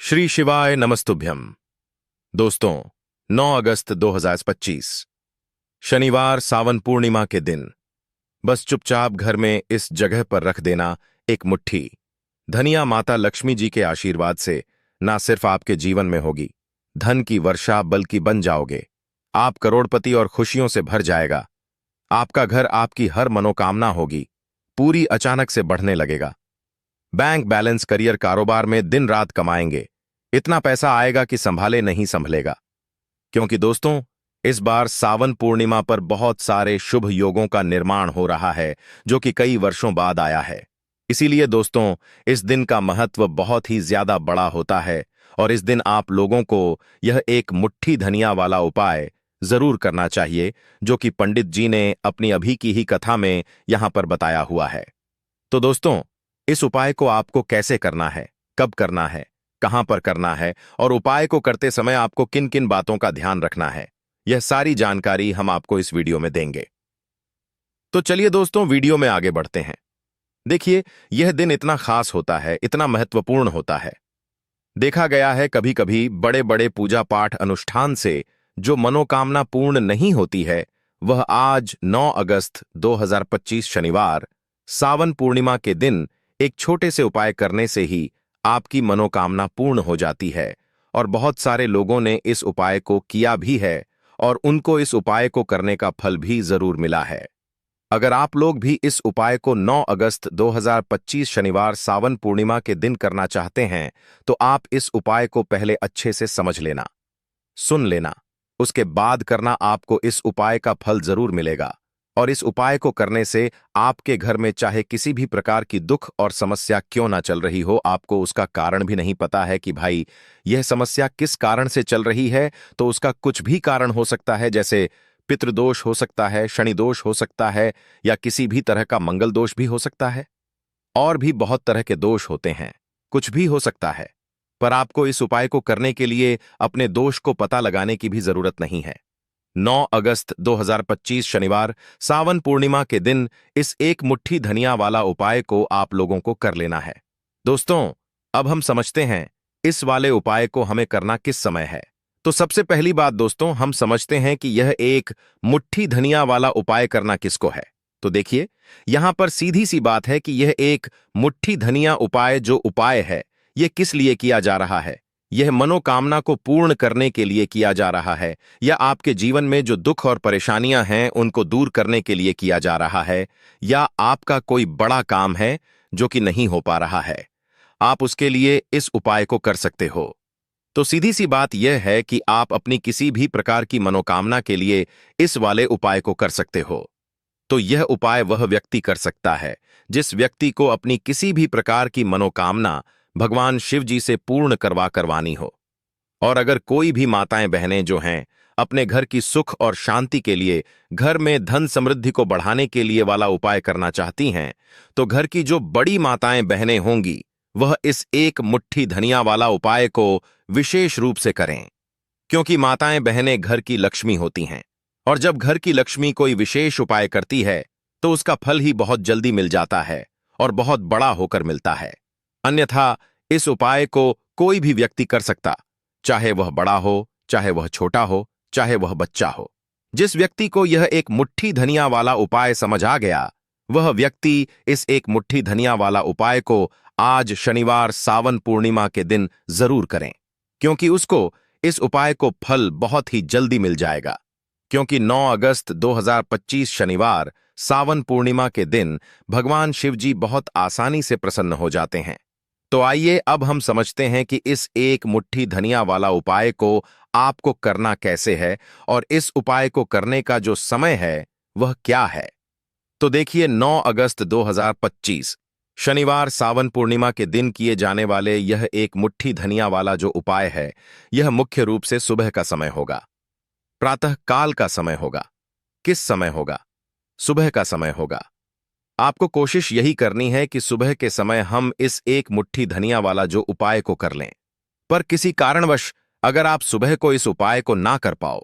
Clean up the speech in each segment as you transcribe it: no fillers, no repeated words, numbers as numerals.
श्री शिवाय नमस्तुभ्यम। दोस्तों, 9 अगस्त 2025 शनिवार सावन पूर्णिमा के दिन बस चुपचाप घर में इस जगह पर रख देना एक मुट्ठी धनिया माता लक्ष्मी जी के आशीर्वाद से ना सिर्फ आपके जीवन में होगी धन की वर्षा, बल्कि बन जाओगे आप करोड़पति और खुशियों से भर जाएगा। आपका घर, आपकी हर मनोकामना होगी पूरी अचानक से बढ़ने लगेगा। बैंक बैलेंस, करियर, कारोबार में दिन रात कमाएंगे, इतना पैसा आएगा कि संभाले नहीं संभलेगा। क्योंकि दोस्तों, इस बार सावन पूर्णिमा पर बहुत सारे शुभ योगों का निर्माण हो रहा है जो कि कई वर्षों बाद आया है। इसीलिए दोस्तों, इस दिन का महत्व बहुत ही ज्यादा बड़ा होता है और इस दिन आप लोगों को यह एक मुट्ठी धनिया वाला उपाय जरूर करना चाहिए जो कि पंडित जी ने अपनी अभी की ही कथा में यहां पर बताया हुआ है। तो दोस्तों, इस उपाय को आपको कैसे करना है, कब करना है, कहां पर करना है और उपाय को करते समय आपको किन किन बातों का ध्यान रखना है, यह सारी जानकारी हम आपको इस वीडियो में देंगे। तो चलिए दोस्तों, वीडियो में आगे बढ़ते हैं। देखिए, यह दिन इतना खास होता है, इतना महत्वपूर्ण होता है। देखा गया है कभी कभी बड़े बड़े पूजा पाठ अनुष्ठान से जो मनोकामना पूर्ण नहीं होती है, वह आज 9 अगस्त 2025 शनिवार सावन पूर्णिमा के दिन एक छोटे से उपाय करने से ही आपकी मनोकामना पूर्ण हो जाती है। और बहुत सारे लोगों ने इस उपाय को किया भी है और उनको इस उपाय को करने का फल भी जरूर मिला है। अगर आप लोग भी इस उपाय को 9 अगस्त 2025 शनिवार सावन पूर्णिमा के दिन करना चाहते हैं, तो आप इस उपाय को पहले अच्छे से समझ लेना, सुन लेना, उसके बाद करना। आपको इस उपाय का फल जरूर मिलेगा और इस उपाय को करने से आपके घर में चाहे किसी भी प्रकार की दुख और समस्या क्यों ना चल रही हो, आपको उसका कारण भी नहीं पता है कि भाई यह समस्या किस कारण से चल रही है, तो उसका कुछ भी कारण हो सकता है। जैसे पितृदोष हो सकता है, शनि दोष हो सकता है, या किसी भी तरह का मंगल दोष भी हो सकता है। और भी बहुत तरह के दोष होते हैं, कुछ भी हो सकता है। पर आपको इस उपाय को करने के लिए अपने दोष को पता लगाने की भी जरूरत नहीं है। 9 अगस्त 2025 शनिवार सावन पूर्णिमा के दिन इस एक मुट्ठी धनिया वाला उपाय को आप लोगों को कर लेना है। दोस्तों, अब हम समझते हैं इस वाले उपाय को हमें करना किस समय है। तो सबसे पहली बात दोस्तों, हम समझते हैं कि यह एक मुट्ठी धनिया वाला उपाय करना किसको है। तो देखिए, यहां पर सीधी सी बात है कि यह एक मुट्ठी धनिया उपाय जो उपाय है, यह किस लिए किया जा रहा है। यह मनोकामना को पूर्ण करने के लिए किया जा रहा है, या आपके जीवन में जो दुख और परेशानियां हैं उनको दूर करने के लिए किया जा रहा है, या आपका कोई बड़ा काम है जो कि नहीं हो पा रहा है, आप उसके लिए इस उपाय को कर सकते हो। तो सीधी सी बात यह है कि आप अपनी किसी भी प्रकार की मनोकामना के लिए इस वाले उपाय को कर सकते हो। तो यह उपाय वह व्यक्ति कर सकता है जिस व्यक्ति को अपनी किसी भी प्रकार की मनोकामना भगवान शिव जी से पूर्ण करवानी हो। और अगर कोई भी माताएं बहनें जो हैं अपने घर की सुख और शांति के लिए, घर में धन समृद्धि को बढ़ाने के लिए वाला उपाय करना चाहती हैं, तो घर की जो बड़ी माताएं बहनें होंगी वह इस एक मुट्ठी धनिया वाला उपाय को विशेष रूप से करें। क्योंकि माताएं बहनें घर की लक्ष्मी होती हैं और जब घर की लक्ष्मी कोई विशेष उपाय करती है तो उसका फल ही बहुत जल्दी मिल जाता है और बहुत बड़ा होकर मिलता है। अन्यथा इस उपाय को कोई भी व्यक्ति कर सकता, चाहे वह बड़ा हो, चाहे वह छोटा हो, चाहे वह बच्चा हो। जिस व्यक्ति को यह एक मुट्ठी धनिया वाला उपाय समझ आ गया, वह व्यक्ति इस एक मुट्ठी धनिया वाला उपाय को आज शनिवार सावन पूर्णिमा के दिन जरूर करें, क्योंकि उसको इस उपाय को फल बहुत ही जल्दी मिल जाएगा। क्योंकि 9 अगस्त 2025 शनिवार सावन पूर्णिमा के दिन भगवान शिव जी बहुत आसानी से प्रसन्न हो जाते हैं। तो आइए अब हम समझते हैं कि इस एक मुट्ठी धनिया वाला उपाय को आपको करना कैसे है और इस उपाय को करने का जो समय है वह क्या है। तो देखिए, 9 अगस्त 2025 शनिवार सावन पूर्णिमा के दिन किए जाने वाले यह एक मुट्ठी धनिया वाला जो उपाय है, यह मुख्य रूप से सुबह का समय होगा, प्रातः काल का समय होगा। किस समय होगा? सुबह का समय होगा। आपको कोशिश यही करनी है कि सुबह के समय हम इस एक मुट्ठी धनिया वाला जो उपाय को कर लें। पर किसी कारणवश अगर आप सुबह को इस उपाय को ना कर पाओ,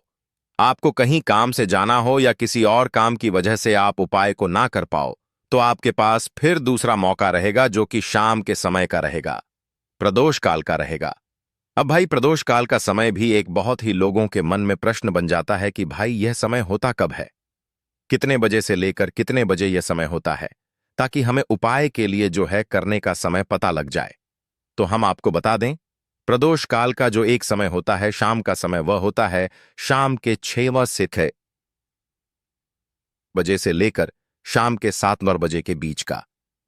आपको कहीं काम से जाना हो या किसी और काम की वजह से आप उपाय को ना कर पाओ, तो आपके पास फिर दूसरा मौका रहेगा जो कि शाम के समय का रहेगा, प्रदोष काल का रहेगा। अब भाई प्रदोष काल का समय भी एक बहुत ही लोगों के मन में प्रश्न बन जाता है कि भाई यह समय होता कब है, कितने बजे से लेकर कितने बजे यह समय होता है, ताकि हमें उपाय के लिए जो है करने का समय पता लग जाए। तो हम आपको बता दें, प्रदोष काल का जो एक समय होता है शाम का समय, वह होता है शाम के 6 से 6 बजे से लेकर शाम के 7-9 बजे के बीच का।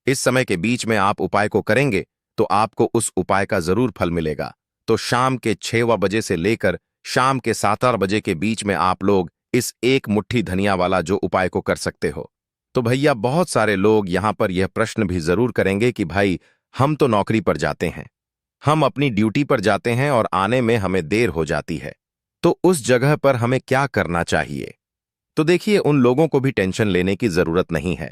इस समय के बीच में आप उपाय को करेंगे तो आपको उस उपाय का जरूर फल मिलेगा। तो शाम के 6 बजे से लेकर शाम के 7-8 बजे के बीच में आप लोग इस एक मुट्ठी धनिया वाला जो उपाय को कर सकते हो। तो भैया बहुत सारे लोग यहां पर यह प्रश्न भी जरूर करेंगे कि भाई हम तो नौकरी पर जाते हैं, हम अपनी ड्यूटी पर जाते हैं और आने में हमें देर हो जाती है, तो उस जगह पर हमें क्या करना चाहिए। तो देखिए, उन लोगों को भी टेंशन लेने की जरूरत नहीं है।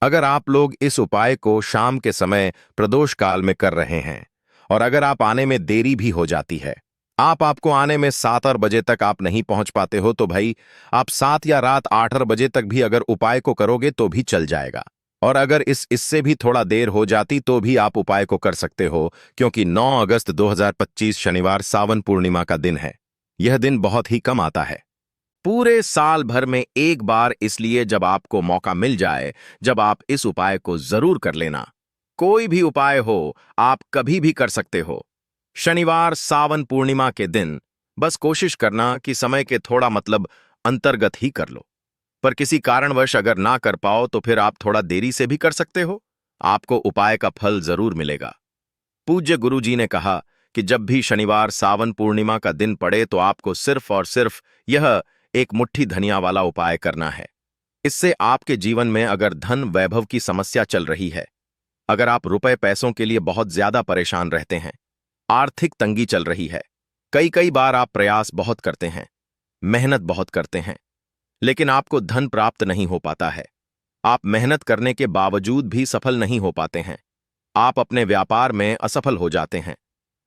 अगर आप लोग इस उपाय को शाम के समय प्रदोष काल में कर रहे हैं और अगर आप आने में देरी भी हो जाती है, आपको आने में 7-8 बजे तक आप नहीं पहुंच पाते हो, तो भाई आप 7 या रात 8-8 बजे तक भी अगर उपाय को करोगे तो भी चल जाएगा। और अगर इससे भी थोड़ा देर हो जाती तो भी आप उपाय को कर सकते हो, क्योंकि 9 अगस्त 2025 शनिवार सावन पूर्णिमा का दिन है। यह दिन बहुत ही कम आता है, पूरे साल भर में एक बार, इसलिए जब आपको मौका मिल जाए, जब आप इस उपाय को जरूर कर लेना। कोई भी उपाय हो, आप कभी भी कर सकते हो। शनिवार सावन पूर्णिमा के दिन बस कोशिश करना कि समय के थोड़ा अंतर्गत ही कर लो। पर किसी कारणवश अगर ना कर पाओ तो फिर आप थोड़ा देरी से भी कर सकते हो, आपको उपाय का फल जरूर मिलेगा। पूज्य गुरुजी ने कहा कि जब भी शनिवार सावन पूर्णिमा का दिन पड़े तो आपको सिर्फ और सिर्फ यह एक मुट्ठी धनिया वाला उपाय करना है। इससे आपके जीवन में अगर धन वैभव की समस्या चल रही है, अगर आप रुपए पैसों के लिए बहुत ज्यादा परेशान रहते हैं, आर्थिक तंगी चल रही है, कई कई बार आप प्रयास बहुत करते हैं, मेहनत बहुत करते हैं, लेकिन आपको धन प्राप्त नहीं हो पाता है, आप मेहनत करने के बावजूद भी सफल नहीं हो पाते हैं, आप अपने व्यापार में असफल हो जाते हैं,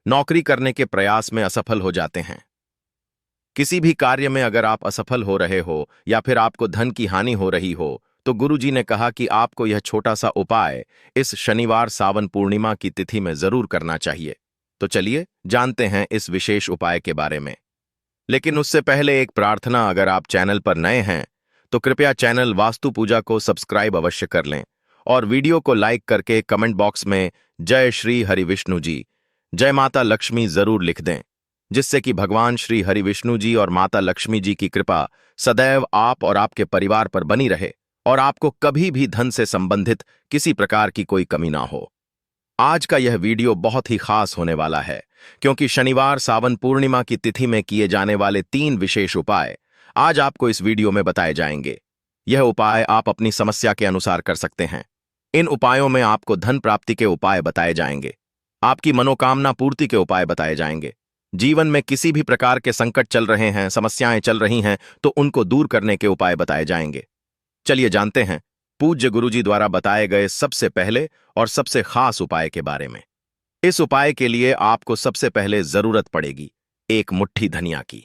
नौकरी करने के प्रयास में असफल हो जाते हैं, किसी भी कार्य में अगर आप असफल हो रहे हो या फिर आपको धन की हानि हो रही हो, तो गुरुजी ने कहा कि आपको यह छोटा सा उपाय इस शनिवार सावन पूर्णिमा की तिथि में जरूर करना चाहिए। तो चलिए जानते हैं इस विशेष उपाय के बारे में। लेकिन उससे पहले एक प्रार्थना, अगर आप चैनल पर नए हैं तो कृपया चैनल वास्तु पूजा को सब्सक्राइब अवश्य कर लें और वीडियो को लाइक करके कमेंट बॉक्स में जय श्री हरि विष्णु जी, जय माता लक्ष्मी जरूर लिख दें, जिससे कि भगवान श्री हरि विष्णु जी और माता लक्ष्मी जी की कृपा सदैव आप और आपके परिवार पर बनी रहे और आपको कभी भी धन से संबंधित किसी प्रकार की कोई कमी ना हो। आज का यह वीडियो बहुत ही खास होने वाला है, क्योंकि शनिवार सावन पूर्णिमा की तिथि में किए जाने वाले 3 विशेष उपाय आज आपको इस वीडियो में बताए जाएंगे। यह उपाय आप अपनी समस्या के अनुसार कर सकते हैं। इन उपायों में आपको धन प्राप्ति के उपाय बताए जाएंगे, आपकी मनोकामना पूर्ति के उपाय बताए जाएंगे, जीवन में किसी भी प्रकार के संकट चल रहे हैं, समस्याएं चल रही हैं, तो उनको दूर करने के उपाय बताए जाएंगे। चलिए जानते हैं पूज्य गुरुजी द्वारा बताए गए सबसे पहले और सबसे खास उपाय के बारे में। इस उपाय के लिए आपको सबसे पहले जरूरत पड़ेगी एक मुट्ठी धनिया की।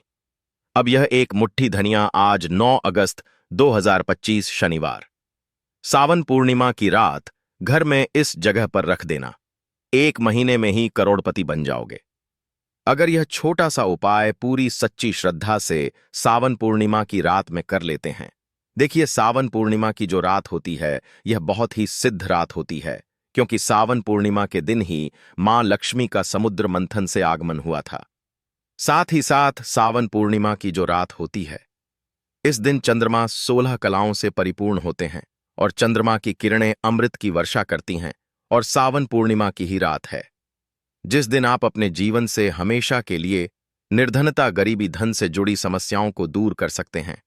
अब यह एक मुट्ठी धनिया आज 9 अगस्त 2025 शनिवार सावन पूर्णिमा की रात घर में इस जगह पर रख देना। 1 महीने में ही करोड़पति बन जाओगे अगर यह छोटा सा उपाय पूरी सच्ची श्रद्धा से सावन पूर्णिमा की रात में कर लेते हैं। देखिए, सावन पूर्णिमा की जो रात होती है यह बहुत ही सिद्ध रात होती है, क्योंकि सावन पूर्णिमा के दिन ही मां लक्ष्मी का समुद्र मंथन से आगमन हुआ था। साथ ही साथ सावन पूर्णिमा की जो रात होती है, इस दिन चंद्रमा 16 कलाओं से परिपूर्ण होते हैं और चंद्रमा की किरणें अमृत की वर्षा करती हैं, और सावन पूर्णिमा की ही रात है जिस दिन आप अपने जीवन से हमेशा के लिए निर्धनता, गरीबी, धन से जुड़ी समस्याओं को दूर कर सकते हैं,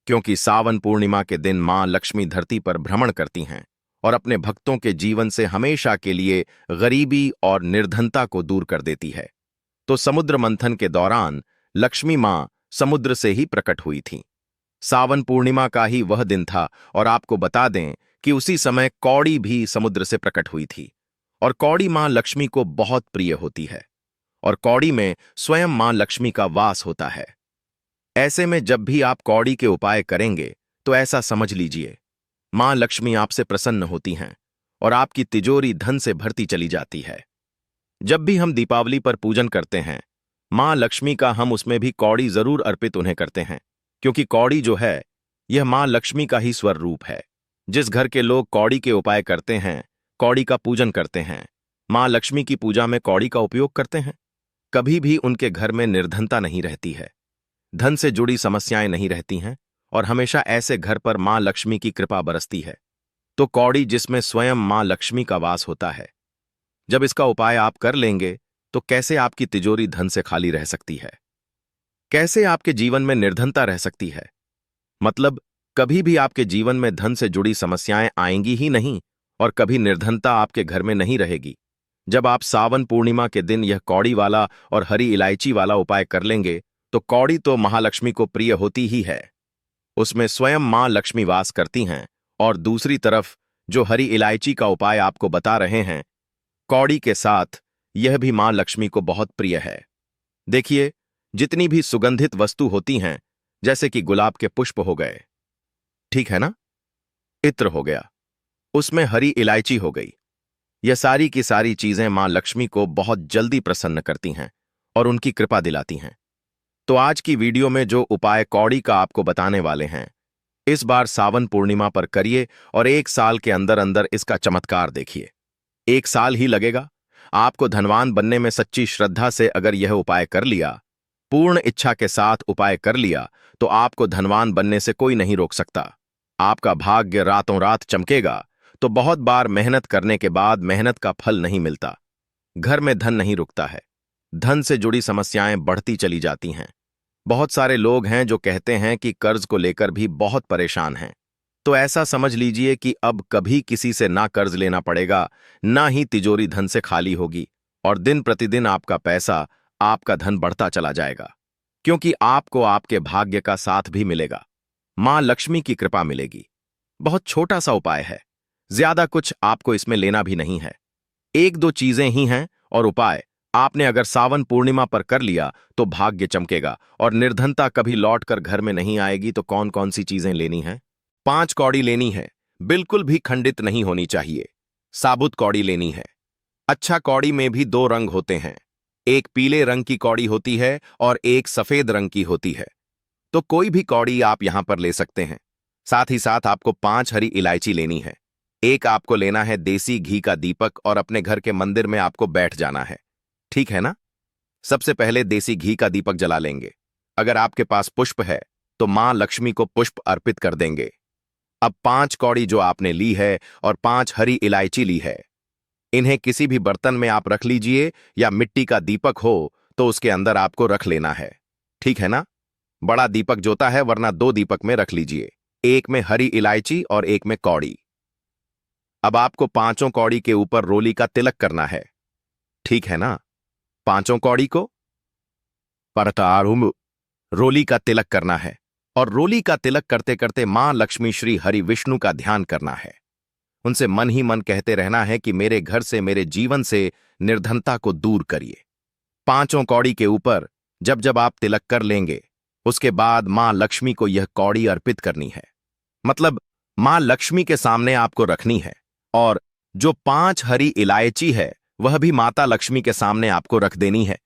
क्योंकि सावन पूर्णिमा के दिन मां लक्ष्मी धरती पर भ्रमण करती हैं और अपने भक्तों के जीवन से हमेशा के लिए गरीबी और निर्धनता को दूर कर देती है। तो समुद्र मंथन के दौरान लक्ष्मी मां समुद्र से ही प्रकट हुई थीं। सावन पूर्णिमा का ही वह दिन था और आपको बता दें कि उसी समय कौड़ी भी समुद्र से प्रकट हुई थी, और कौड़ी मां लक्ष्मी को बहुत प्रिय होती है और कौड़ी में स्वयं मां लक्ष्मी का वास होता है। ऐसे में जब भी आप कौड़ी के उपाय करेंगे तो ऐसा समझ लीजिए मां लक्ष्मी आपसे प्रसन्न होती हैं और आपकी तिजोरी धन से भरती चली जाती है। जब भी हम दीपावली पर पूजन करते हैं माँ लक्ष्मी का हम उसमें भी कौड़ी जरूर अर्पित उन्हें करते हैं, क्योंकि कौड़ी जो है यह माँ लक्ष्मी का ही स्वर रूप है। जिस घर के लोग कौड़ी के उपाय करते हैं, कौड़ी का पूजन करते हैं, माँ लक्ष्मी की पूजा में कौड़ी का उपयोग करते हैं, कभी भी उनके घर में निर्धनता नहीं रहती है, धन से जुड़ी समस्याएं नहीं रहती हैं, और हमेशा ऐसे घर पर माँ लक्ष्मी की कृपा बरसती है। तो कौड़ी जिसमें स्वयं माँ लक्ष्मी का वास होता है, जब इसका उपाय आप कर लेंगे तो कैसे आपकी तिजोरी धन से खाली रह सकती है, कैसे आपके जीवन में निर्धनता रह सकती है। मतलब कभी भी आपके जीवन में धन से जुड़ी समस्याएं आएंगी ही नहीं, और कभी निर्धनता आपके घर में नहीं रहेगी। जब आप सावन पूर्णिमा के दिन यह कौड़ी वाला और हरी इलायची वाला उपाय कर लेंगे तो कौड़ी तो महालक्ष्मी को प्रिय होती ही है, उसमें स्वयं मां लक्ष्मी वास करती हैं, और दूसरी तरफ जो हरी इलायची का उपाय आपको बता रहे हैं कौड़ी के साथ, यह भी मां लक्ष्मी को बहुत प्रिय है। देखिए, जितनी भी सुगंधित वस्तु होती हैं, जैसे कि गुलाब के पुष्प हो गए, ठीक है ना, इत्र हो गया, उसमें हरी इलायची हो गई, यह सारी की सारी चीजें मां लक्ष्मी को बहुत जल्दी प्रसन्न करती हैं और उनकी कृपा दिलाती हैं। तो आज की वीडियो में जो उपाय कौड़ी का आपको बताने वाले हैं, इस बार सावन पूर्णिमा पर करिए और 1 साल के अंदर अंदर इसका चमत्कार देखिए। 1 साल ही लगेगा। आपको धनवान बनने में सच्ची श्रद्धा से अगर यह उपाय कर लिया, पूर्ण इच्छा के साथ उपाय कर लिया, तो आपको धनवान बनने से कोई नहीं रोक सकता। आपका भाग्य रातों रात चमकेगा। तो बहुत बार मेहनत करने के बाद मेहनत का फल नहीं मिलता, घर में धन नहीं रुकता है, धन से जुड़ी समस्याएं बढ़ती चली जाती हैं। बहुत सारे लोग हैं जो कहते हैं कि कर्ज को लेकर भी बहुत परेशान हैं। तो ऐसा समझ लीजिए कि अब कभी किसी से ना कर्ज लेना पड़ेगा, ना ही तिजोरी धन से खाली होगी, और दिन प्रतिदिन आपका पैसा, आपका धन बढ़ता चला जाएगा, क्योंकि आपको आपके भाग्य का साथ भी मिलेगा, मां लक्ष्मी की कृपा मिलेगी। बहुत छोटा सा उपाय है, ज्यादा कुछ आपको इसमें लेना भी नहीं है, 1-2 चीजें ही हैं, और उपाय आपने अगर सावन पूर्णिमा पर कर लिया तो भाग्य चमकेगा और निर्धनता कभी लौट कर घर में नहीं आएगी। तो कौन कौन सी चीजें लेनी हैं? 5 कौड़ी लेनी है, बिल्कुल भी खंडित नहीं होनी चाहिए। साबुत कौड़ी लेनी है। अच्छा, कौड़ी में भी 2 रंग होते हैं, एक पीले रंग की कौड़ी होती है और एक सफेद रंग की होती है। तो कोई भी कौड़ी आप यहां पर ले सकते हैं। साथ ही साथ आपको 5 हरी इलायची लेनी है। एक आपको लेना है देसी घी का दीपक, और अपने घर के मंदिर में आपको बैठ जाना है, ठीक है ना। सबसे पहले देसी घी का दीपक जला लेंगे। अगर आपके पास पुष्प है तो मां लक्ष्मी को पुष्प अर्पित कर देंगे। अब 5 कौड़ी जो आपने ली है और 5 हरी इलायची ली है, इन्हें किसी भी बर्तन में आप रख लीजिए, या मिट्टी का दीपक हो तो उसके अंदर आपको रख लेना है, ठीक है ना। बड़ा दीपक जोता है, वरना 2 दीपक में रख लीजिए, एक में हरी इलायची और एक में कौड़ी। अब आपको 5 कौड़ी के ऊपर रोली का तिलक करना है, ठीक है ना। 5 कौड़ी को परतारुम रोली का तिलक करना है, और रोली का तिलक करते करते मां लक्ष्मी श्री हरि विष्णु का ध्यान करना है। उनसे मन ही मन कहते रहना है कि मेरे घर से, मेरे जीवन से निर्धनता को दूर करिए। 5 कौड़ी के ऊपर जब जब आप तिलक कर लेंगे, उसके बाद मां लक्ष्मी को यह कौड़ी अर्पित करनी है। मतलब मां लक्ष्मी के सामने आपको रखनी है, और जो 5 हरी इलायची है वह भी माता लक्ष्मी के सामने आपको रख देनी है।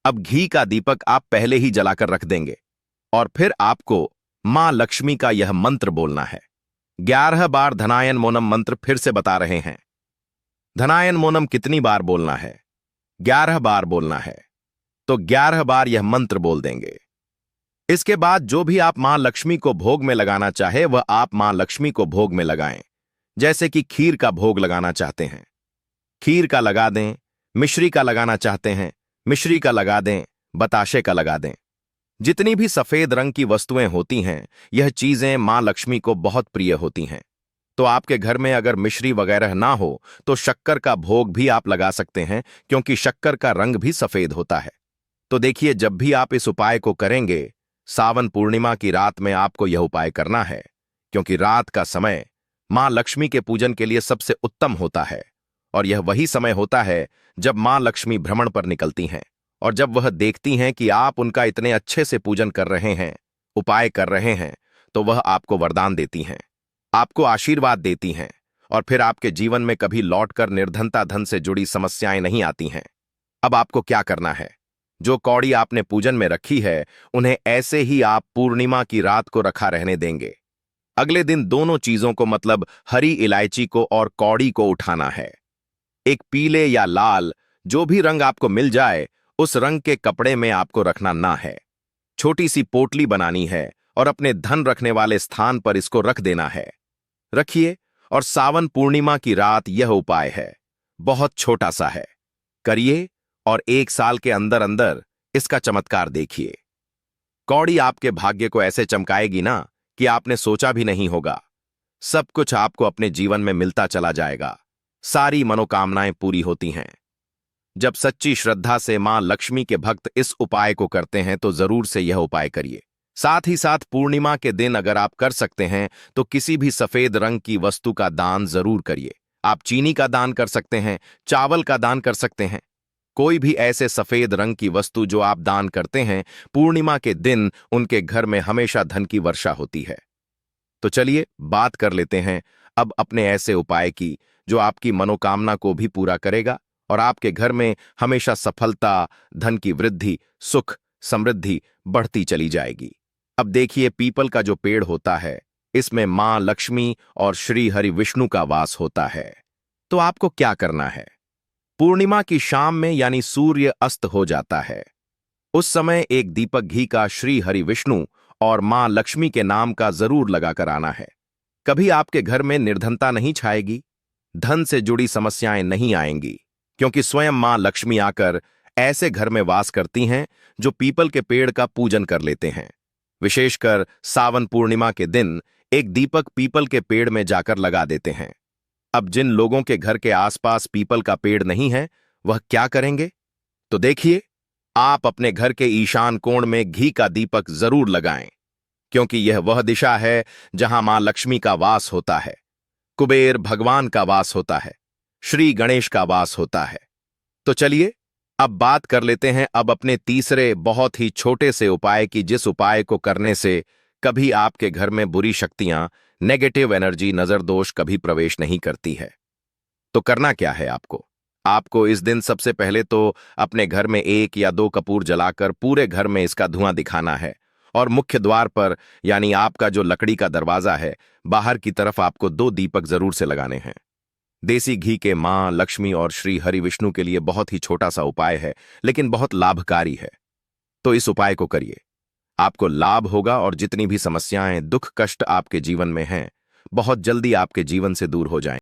अब घी का दीपक आप पहले ही जलाकर रख देंगे, और फिर आपको मां लक्ष्मी का यह मंत्र बोलना है। 11 बार धनायन मोनम मंत्र फिर से बता रहे हैं। धनायन मोनम कितनी बार बोलना है? 11 बार बोलना है। तो 11 बार यह मंत्र बोल देंगे। इसके बाद जो भी आप मां लक्ष्मी को भोग में लगाना चाहे वह आप मां लक्ष्मी को भोग में लगाएं। जैसे कि खीर का भोग लगाना चाहते हैं, खीर का लगा दें, मिश्री का लगाना चाहते हैं, मिश्री का लगा दें, बताशे का लगा दें। जितनी भी सफेद रंग की वस्तुएं होती हैं, यह चीजें मां लक्ष्मी को बहुत प्रिय होती हैं। तो आपके घर में अगर मिश्री वगैरह ना हो तो शक्कर का भोग भी आप लगा सकते हैं, क्योंकि शक्कर का रंग भी सफेद होता है। तो देखिए, जब भी आप इस उपाय को करेंगे, सावन पूर्णिमा की रात में आपको यह उपाय करना है, क्योंकि रात का समय मां लक्ष्मी के पूजन के लिए सबसे उत्तम होता है, और यह वही समय होता है जब मां लक्ष्मी भ्रमण पर निकलती हैं, और जब वह देखती हैं कि आप उनका इतने अच्छे से पूजन कर रहे हैं, उपाय कर रहे हैं, तो वह आपको वरदान देती हैं, आपको आशीर्वाद देती हैं, और फिर आपके जीवन में कभी लौटकर निर्धनता, धन से जुड़ी समस्याएं नहीं आती हैं। अब आपको क्या करना है? जो कौड़ी आपने पूजन में रखी है उन्हें ऐसे ही आप पूर्णिमा की रात को रखा रहने देंगे। अगले दिन दोनों चीजों को मतलब हरी इलायची को और कौड़ी को उठाना है। एक पीले या लाल, जो भी रंग आपको मिल जाए, उस रंग के कपड़े में आपको रखना ना है। छोटी सी पोटली बनानी है और अपने धन रखने वाले स्थान पर इसको रख देना है। रखिए, और सावन पूर्णिमा की रात यह उपाय है। बहुत छोटा सा है, करिए और 1 साल के अंदर अंदर इसका चमत्कार देखिए। कौड़ी आपके भाग्य को ऐसे चमकाएगी ना कि आपने सोचा भी नहीं होगा। सब कुछ आपको अपने जीवन में मिलता चला जाएगा। सारी मनोकामनाएं पूरी होती हैं। जब सच्ची श्रद्धा से मां लक्ष्मी के भक्त इस उपाय को करते हैं तो जरूर से यह उपाय करिए। साथ ही साथ पूर्णिमा के दिन अगर आप कर सकते हैं तो किसी भी सफेद रंग की वस्तु का दान जरूर करिए। आप चीनी का दान कर सकते हैं, चावल का दान कर सकते हैं। कोई भी ऐसे सफेद रंग की वस्तु जो आप दान करते हैं, पूर्णिमा के दिन उनके घर में हमेशा धन की वर्षा होती है। तो चलिए बात कर लेते हैं अब अपने ऐसे उपाय की जो आपकी मनोकामना को भी पूरा करेगा और आपके घर में हमेशा सफलता, धन की वृद्धि, सुख, समृद्धि बढ़ती चली जाएगी। अब देखिए, पीपल का जो पेड़ होता है, इसमें मां लक्ष्मी और श्री हरि विष्णु का वास होता है। तो आपको क्या करना है? पूर्णिमा की शाम में यानी सूर्य अस्त हो जाता है, उस समय एक दीपक घी का श्री हरि विष्णु और मां लक्ष्मी के नाम का जरूर लगाकर आना है। कभी आपके घर में निर्धनता नहीं छाएगी, धन से जुड़ी समस्याएं नहीं आएंगी, क्योंकि स्वयं मां लक्ष्मी आकर ऐसे घर में वास करती हैं जो पीपल के पेड़ का पूजन कर लेते हैं। विशेषकर सावन पूर्णिमा के दिन एक दीपक पीपल के पेड़ में जाकर लगा देते हैं। अब जिन लोगों के घर के आसपास पीपल का पेड़ नहीं है, वह क्या करेंगे? तो देखिए, आप अपने घर के ईशान कोण में घी का दीपक जरूर लगाएं, क्योंकि यह वह दिशा है जहां मां लक्ष्मी का वास होता है, कुबेर भगवान का वास होता है, श्री गणेश का वास होता है। तो चलिए अब बात कर लेते हैं अब अपने तीसरे बहुत ही छोटे से उपाय की, जिस उपाय को करने से कभी आपके घर में बुरी शक्तियां, नेगेटिव एनर्जी, नजर दोष कभी प्रवेश नहीं करती है। तो करना क्या है आपको? आपको इस दिन सबसे पहले तो अपने घर में 1 या 2 कपूर जलाकर पूरे घर में इसका धुआं दिखाना है और मुख्य द्वार पर यानी आपका जो लकड़ी का दरवाजा है, बाहर की तरफ आपको 2 दीपक जरूर से लगाने हैं। देसी घी के मां लक्ष्मी और श्री हरि विष्णु के लिए बहुत ही छोटा सा उपाय है, लेकिन बहुत लाभकारी है। तो इस उपाय को करिए, आपको लाभ होगा और जितनी भी समस्याएं, दुख, कष्ट आपके जीवन में हैं, बहुत जल्दी आपके जीवन से दूर हो जाएं।